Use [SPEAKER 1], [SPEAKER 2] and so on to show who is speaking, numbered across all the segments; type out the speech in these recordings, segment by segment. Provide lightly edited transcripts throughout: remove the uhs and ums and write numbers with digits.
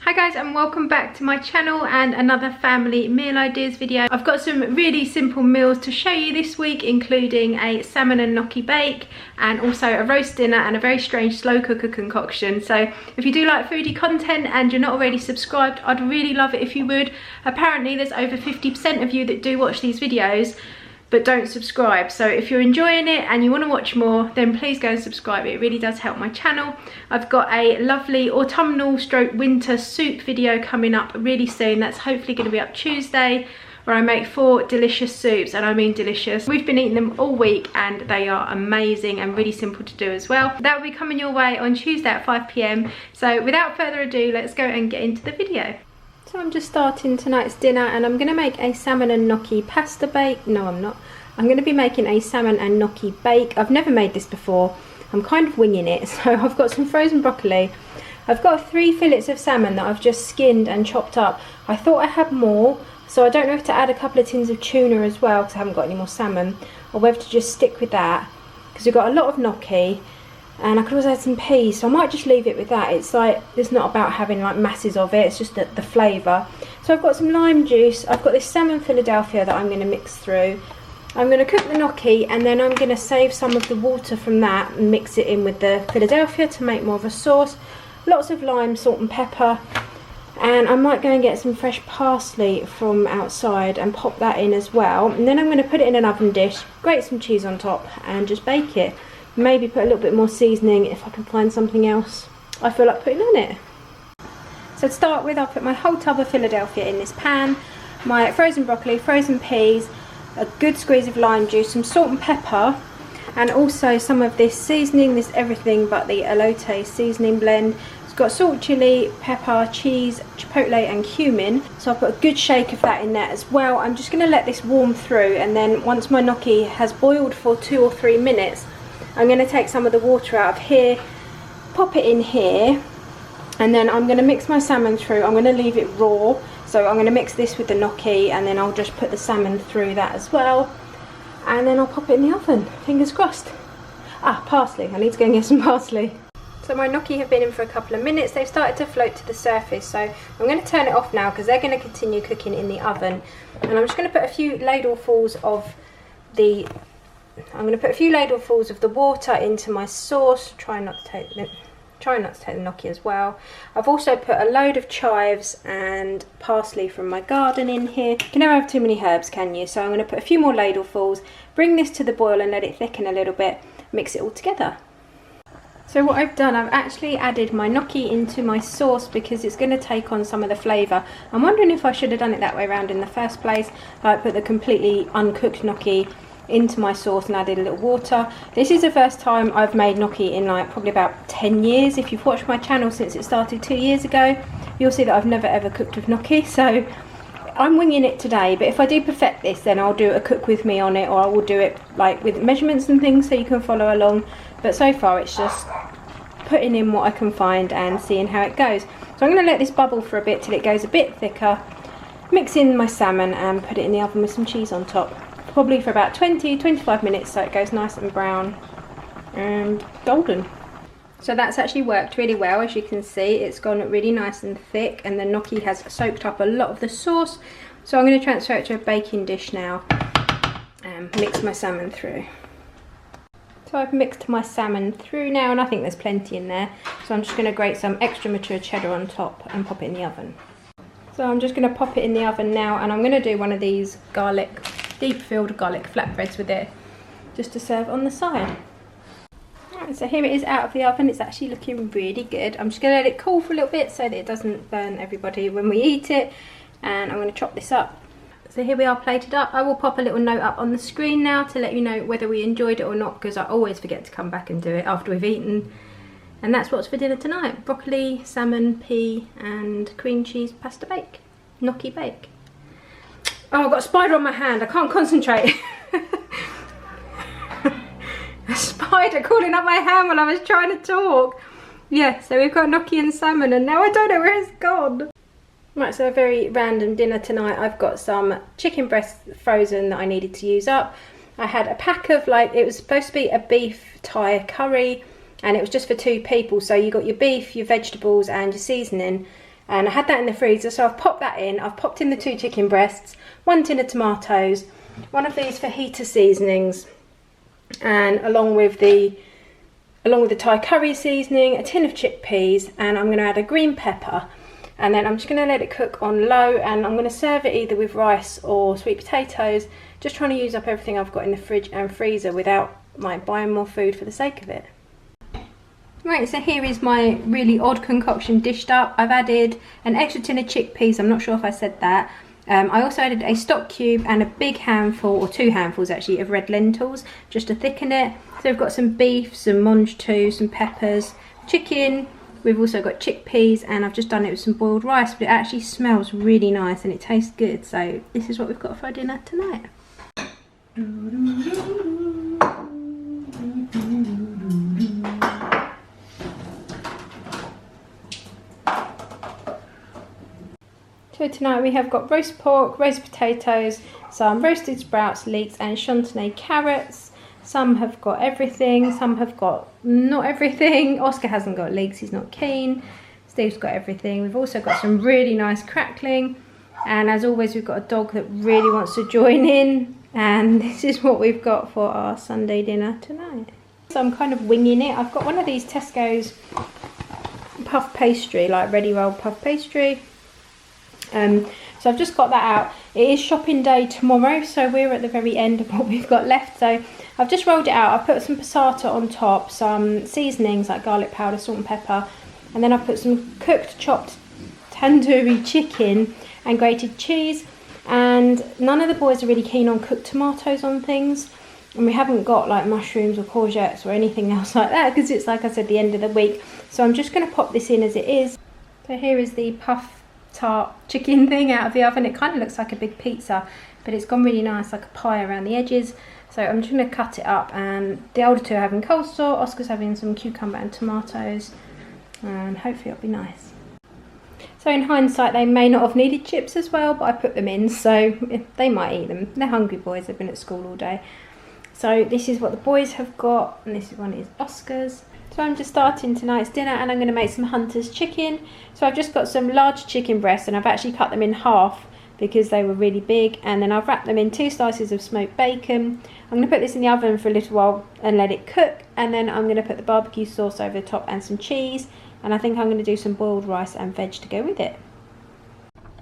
[SPEAKER 1] Hi guys, and welcome back to my channel and another family meal ideas video. I've got some really simple meals to show you this week, including a salmon and gnocchi bake and also a roast dinner and a very strange slow cooker concoction. So if you do like foodie content and you're not already subscribed, I'd really love it if you would. Apparently there's over 50% of you that do watch these videos but don't subscribe, so if you're enjoying it and you want to watch more, then please go and subscribe. It really does help my channel. I've got a lovely autumnal stroke winter soup video coming up really soon. That's hopefully going to be up Tuesday, where I make 4 delicious soups, and I mean delicious. We've been eating them all week and they are amazing and really simple to do as well. That will be coming your way on Tuesday at 5 PM. So without further ado, let's go and get into the video. So I'm just starting tonight's dinner and I'm going to make a salmon and gnocchi pasta bake. No, I'm not. I'm going to be making a salmon and gnocchi bake. I've never made this before. I'm kind of winging it. So I've got some frozen broccoli. I've got 3 fillets of salmon that I've just skinned and chopped up. I thought I had more, so I don't know if to add a couple of tins of tuna as well because I haven't got any more salmon, or whether to just stick with that because we've got a lot of gnocchi. And I could also add some peas, so I might just leave it with that. It's like, it's not about having like masses of it, it's just the flavour. So I've got some lime juice, I've got this salmon Philadelphia that I'm going to mix through. I'm going to cook the gnocchi and then I'm going to save some of the water from that and mix it in with the Philadelphia to make more of a sauce. Lots of lime, salt and pepper. And I might go and get some fresh parsley from outside and pop that in as well. And then I'm going to put it in an oven dish, grate some cheese on top and just bake it. Maybe put a little bit more seasoning if I can find something else I feel like putting on it. So to start with, I'll put my whole tub of Philadelphia in this pan, my frozen broccoli, frozen peas, a good squeeze of lime juice, some salt and pepper, and also some of this seasoning, this everything but the elote seasoning blend. It's got salt, chilli, pepper, cheese, chipotle and cumin. So I'll put a good shake of that in there as well. I'm just going to let this warm through, and then once my gnocchi has boiled for 2 or 3 minutes, I'm going to take some of the water out of here, pop it in here, and then I'm going to mix my salmon through. I'm going to leave it raw, so I'm going to mix this with the gnocchi and then I'll just put the salmon through that as well, and then I'll pop it in the oven, fingers crossed. Ah, parsley, I need to go and get some parsley. So my gnocchi have been in for a couple of minutes, they've started to float to the surface, so I'm going to turn it off now because they're going to continue cooking in the oven. And I'm just going to put a few ladlefuls of the water into my sauce. Try not to take the gnocchi as well. I've also put a load of chives and parsley from my garden in here. You can never have too many herbs, can you? So I'm going to put a few more ladlefuls, bring this to the boil and let it thicken a little bit, mix it all together. So what I've done, I've actually added my gnocchi into my sauce because it's going to take on some of the flavour. I'm wondering if I should have done it that way around in the first place, like put the completely uncooked gnocchi into my sauce and added a little water. This is the first time I've made gnocchi in like probably about 10 years. If you've watched my channel since it started 2 years ago, you'll see that I've never ever cooked with gnocchi, so I'm winging it today. But if I do perfect this, then I'll do a cook with me on it, or I will do it like with measurements and things so you can follow along. But so far it's just putting in what I can find and seeing how it goes. So I'm going to let this bubble for a bit till it goes a bit thicker, mix in my salmon and put it in the oven with some cheese on top. Probably for about 20-25 minutes so it goes nice and brown and golden. So that's actually worked really well. As you can see, it's gone really nice and thick and the gnocchi has soaked up a lot of the sauce. So I'm going to transfer it to a baking dish now and mix my salmon through. So I've mixed my salmon through now and I think there's plenty in there. So I'm just going to grate some extra mature cheddar on top and pop it in the oven. So I'm just going to pop it in the oven now, and I'm going to do one of these deep filled garlic flatbreads with it, just to serve on the side. Right, so here it is out of the oven. It's actually looking really good. I'm just going to let it cool for a little bit so that it doesn't burn everybody when we eat it, and I'm going to chop this up. So here we are plated up. I will pop a little note up on the screen now to let you know whether we enjoyed it or not, because I always forget to come back and do it after we've eaten. And that's what's for dinner tonight: broccoli, salmon, pea and cream cheese pasta bake, gnocchi bake. Oh, I've got a spider on my hand, I can't concentrate. A spider crawling up my hand while I was trying to talk. Yeah, so we've got gnocchi and salmon and now I don't know where it's gone. Right, so a very random dinner tonight. I've got some chicken breast frozen that I needed to use up. I had a pack of, like, it was supposed to be a beef Thai curry and it was just for 2 people. So you got your beef, your vegetables and your seasoning. and I had that in the freezer, so I've popped that in. I've popped in the 2 chicken breasts, 1 tin of tomatoes, one of these fajita seasonings, and along with the Thai curry seasoning, a tin of chickpeas, and I'm going to add a green pepper, and then I'm just going to let it cook on low, and I'm going to serve it either with rice or sweet potatoes, just trying to use up everything I've got in the fridge and freezer without like buying more food for the sake of it. Right, so here is my really odd concoction dished up. I've added an extra tin of chickpeas, I'm not sure if I said that. I also added a stock cube and a big handful, or 2 handfuls actually, of red lentils, just to thicken it. So we've got some beef, some mange tout, some peppers, chicken. We've also got chickpeas, and I've just done it with some boiled rice, but it actually smells really nice and it tastes good. So this is what we've got for our dinner tonight. So tonight we have got roast pork, roast potatoes, some roasted sprouts, leeks and chantenay carrots. Some have got everything, some have got not everything. Oscar hasn't got leeks, he's not keen. Steve's got everything. We've also got some really nice crackling. And as always, we've got a dog that really wants to join in. And this is what we've got for our Sunday dinner tonight. So I'm kind of winging it. I've got one of these Tesco's puff pastry, like ready rolled puff pastry. So I've just got that out. It is shopping day tomorrow, so we're at the very end of what we've got left. So I've just rolled it out. I've put some passata on top, some seasonings like garlic powder, salt and pepper, and then I've put some cooked chopped tandoori chicken and grated cheese. And none of the boys are really keen on cooked tomatoes on things, and we haven't got like mushrooms or courgettes or anything else like that because it's, like I said, the end of the week. So I'm just going to pop this in as it is. So here is the puff tart chicken thing out of the oven. It kind of looks like a big pizza, but it's gone really nice, like a pie around the edges. So I'm just going to cut it up, and the older 2 are having coleslaw, Oscar's having some cucumber and tomatoes, and hopefully it'll be nice. So in hindsight, they may not have needed chips as well, but I put them in, so they might eat them. They're hungry boys, they've been at school all day. So this is what the boys have got, and this one is Oscar's. So I'm just starting tonight's dinner, and I'm going to make some Hunter's chicken. So I've just got some large chicken breasts, and I've actually cut them in half because they were really big, and then I've wrapped them in 2 slices of smoked bacon. I'm going to put this in the oven for a little while and let it cook, and then I'm going to put the barbecue sauce over the top and some cheese, and I think I'm going to do some boiled rice and veg to go with it.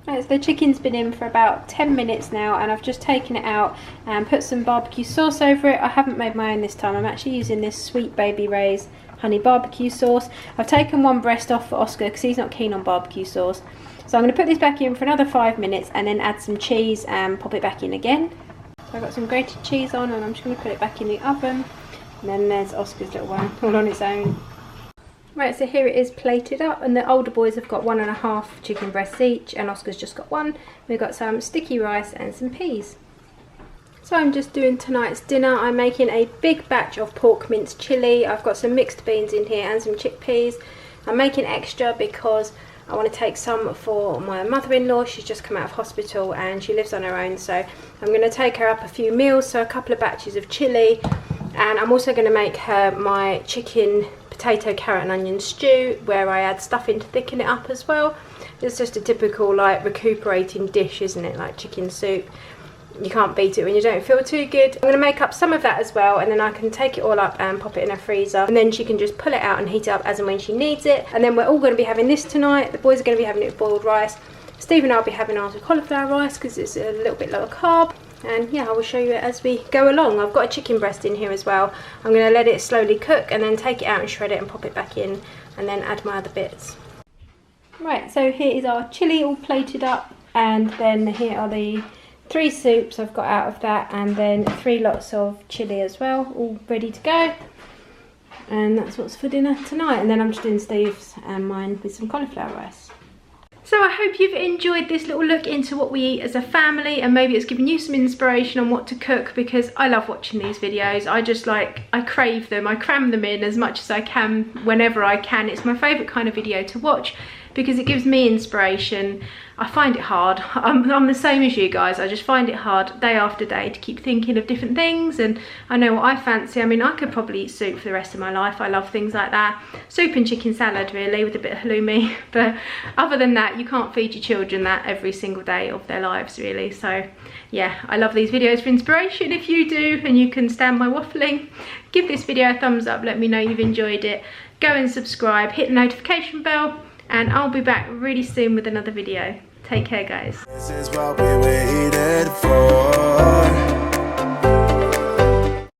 [SPEAKER 1] Right, so the chicken's been in for about 10 minutes now, and I've just taken it out and put some barbecue sauce over it. I haven't made my own this time. I'm actually using this Sweet Baby Ray's honey barbecue sauce. I've taken one breast off for Oscar because he's not keen on barbecue sauce. So I'm going to put this back in for another 5 minutes and then add some cheese and pop it back in again. So I've got some grated cheese on, and I'm just going to put it back in the oven. And then there's Oscar's little one all on its own. Right, so here it is plated up, and the older boys have got 1.5 chicken breasts each, and Oscar's just got 1. We've got some sticky rice and some peas. So I'm just doing tonight's dinner. I'm making a big batch of pork minced chilli. I've got some mixed beans in here and some chickpeas. I'm making extra because I want to take some for my mother-in-law. She's just come out of hospital and she lives on her own, so I'm going to take her up a few meals, so a couple of batches of chilli. And I'm also going to make her my chicken, potato, carrot and onion stew, where I add stuffing to thicken it up as well. It's just a typical like recuperating dish, isn't it, like chicken soup. You can't beat it when you don't feel too good. I'm going to make up some of that as well, and then I can take it all up and pop it in her freezer, and then she can just pull it out and heat it up as and when she needs it. And then we're all going to be having this tonight. The boys are going to be having it with boiled rice. Steve and I will be having ours with cauliflower rice because it's a little bit lower carb. And yeah, I will show you it as we go along. I've got a chicken breast in here as well. I'm going to let it slowly cook and then take it out and shred it and pop it back in, and then add my other bits. Right, so here is our chilli all plated up, and then here are the 3 soups I've got out of that, and then 3 lots of chilli as well, all ready to go. And that's what's for dinner tonight. And then I'm just doing Steve's and mine with some cauliflower rice. So I hope you've enjoyed this little look into what we eat as a family, and maybe it's given you some inspiration on what to cook, because I love watching these videos. I crave them, I cram them in as much as I can whenever I can. It's my favourite kind of video to watch because it gives me inspiration. I find it hard. I'm the same as you guys. I just find it hard day after day to keep thinking of different things, and I know what I fancy. I mean, I could probably eat soup for the rest of my life. I love things like that. Soup and chicken salad really, with a bit of halloumi. But other than that, you can't feed your children that every single day of their lives really. So yeah, I love these videos for inspiration. If you do and you can stand my waffling, give this video a thumbs up. Let me know you've enjoyed it. Go and subscribe, hit the notification bell, and I'll be back really soon with another video. Take care, guys.
[SPEAKER 2] This is what we waited for.